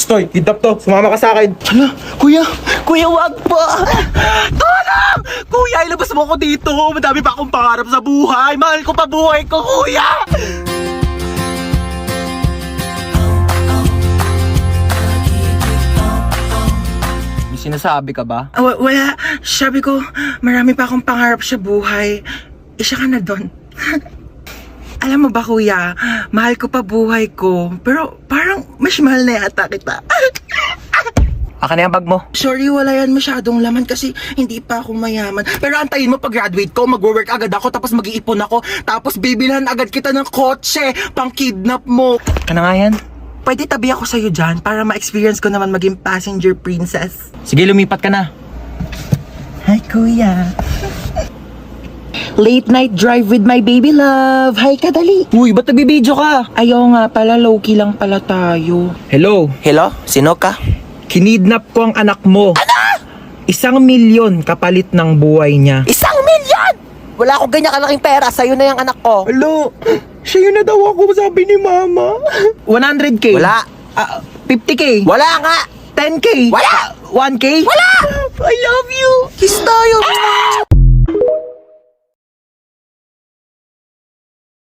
Stoy, kidnap to. Sumama ka sa akin. Hala, kuya, wag po. Tulong! Kuya, ilabas mo ko dito. Madami pa akong pangarap sa buhay. Mahal ko pa buhay ko, kuya. May sinasabi ka ba? Wala. Sabi ko, marami pa akong pangarap sa buhay. Isa ka na doon. Alam mo ba, kuya, mahal ko pa buhay ko. Pero parang mas mahal na yata kita. Aka na yung bag mo. Sorry, wala yan masyadong laman kasi hindi pa ako mayaman. Pero antayin mo pag graduate ko, mag-work agad ako, tapos mag-iipon ako. Tapos bibilhan agad kita ng kotse, pang kidnap mo. Ano nga yan? Pwede tabi ako sa'yo dyan para ma-experience ko naman maging passenger princess. Sige, lumipat ka na. Hi, kuya. Late night drive with my baby love. Hi, kadali. Uy, ba't nagbibideo ka? Ayaw nga pala, low-key lang pala tayo. Hello, Hello? Sino ka? kinidnap ko ang anak mo. Ano? 1,000,000 kapalit ng buhay niya. 1,000,000! Wala akong ganyan kalaking pera. Sa'yo na yung anak ko. Hello, siya yun na daw ako, sabi ni mama. 100K. Wala. 50K. Wala nga! 10K. Wala! 1K. Wala! I love you. Kiss tayo!